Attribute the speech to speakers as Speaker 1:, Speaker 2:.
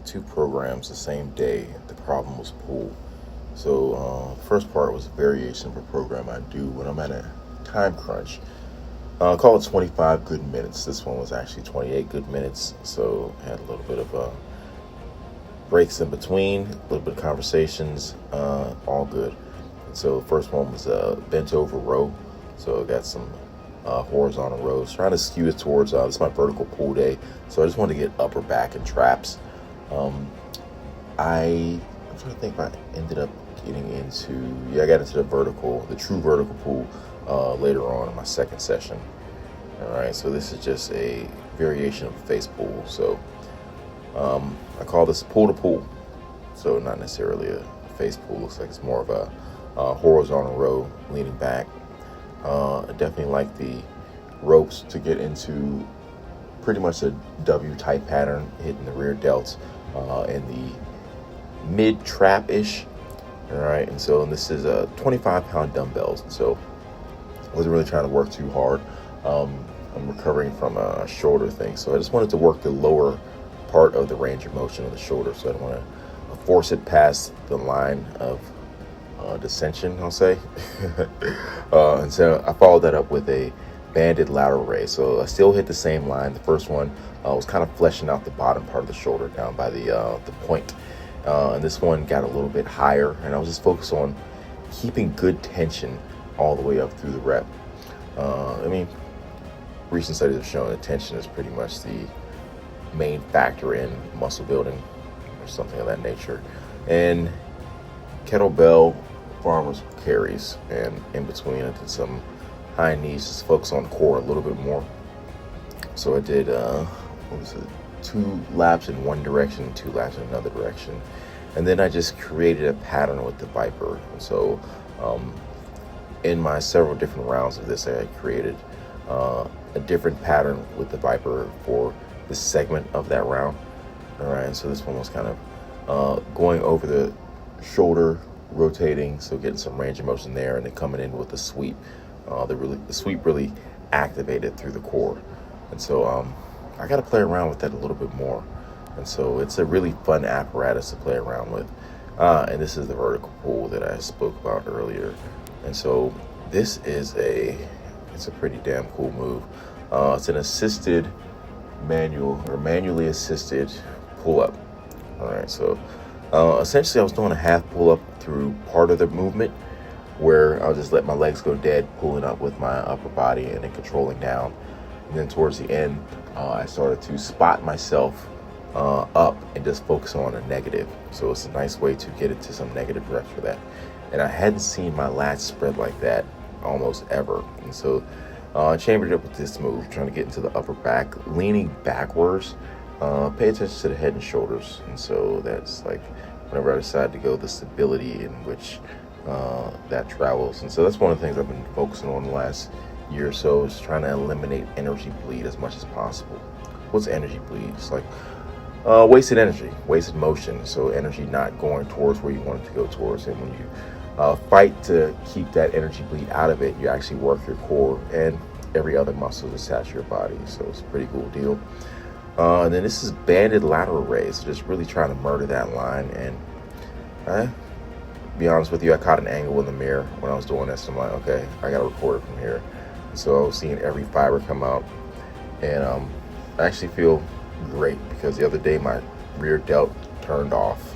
Speaker 1: two programs the same day. The problem was pull. So first part was a variation of a program I do when I'm at a time crunch. Call it 25 good minutes. This one was actually 28 good minutes. So had a little bit of breaks in between, a little bit of conversations, all good. And so the first one was a bent over row. So I got some horizontal rows, trying to skew it towards, this is my vertical pull day. So I just wanted to get upper back and traps. I'm trying to think if I ended up getting into, I got into the true vertical pull later on in my second session. All right, so this is just a variation of a face pull. So I call this pull to pull. So not necessarily a face pull. Looks like it's more of a horizontal row leaning back. I definitely like the ropes to get into pretty much a W type pattern, hitting the rear delts in the mid trap ish. All right, and so this is 25-pound dumbbells, and so I wasn't really trying to work too hard. I'm recovering from a shoulder thing, so I just wanted to work the lower part of the range of motion of the shoulder, so I don't want to force it past the line of descension, I'll say. And so I followed that up with a banded lateral raise. So I still hit the same line. The first one was kind of fleshing out the bottom part of the shoulder down by the point. And this one got a little bit higher, and I was just focused on keeping good tension all the way up through the rep. Recent studies have shown that tension is pretty much the main factor in muscle building or something of that nature. And kettlebell farmers carries, and in between I did some high knees, just focus on the core a little bit more. So I did 2 laps in one direction, 2 laps in another direction, and then I just created a pattern with the Viper. And so in my several different rounds of this, I created a different pattern with the Viper for this segment of that round. All right, so this one was kind of going over the shoulder, rotating, so getting some range of motion there, and then coming in with the sweep. The sweep really activated through the core, and so I got to play around with that a little bit more. And so it's a really fun apparatus to play around with. And this is the vertical pull that I spoke about earlier. And so this is it's a pretty damn cool move. It's an assisted manually assisted pull up. All right, so essentially I was doing a half pull up through part of the movement, where I'll just let my legs go dead, pulling up with my upper body and then controlling down. And then towards the end, I started to spot myself up and just focus on a negative. So it's a nice way to get into some negative reps for that. And I hadn't seen my lats spread like that almost ever. And so I chambered it up with this move, trying to get into the upper back, leaning backwards. Pay attention to the head and shoulders. And so that's like whenever I decide to go, the stability in which that travels. And so that's one of the things I've been focusing on the last year or so, is trying to eliminate energy bleed as much as possible. What's energy bleed? It's like wasted energy, wasted motion. So energy not going towards where you want it to go towards. And when you fight to keep that energy bleed out of it, you actually work your core and every other muscle that's attached to your body. So it's a pretty cool deal. And then this is banded lateral raise, just really trying to murder that line. And be honest with you, I caught an angle in the mirror when I was doing this. I'm like, okay, I got to record it from here. And so I was seeing every fiber come out, and I actually feel great, because the other day my rear delt turned off,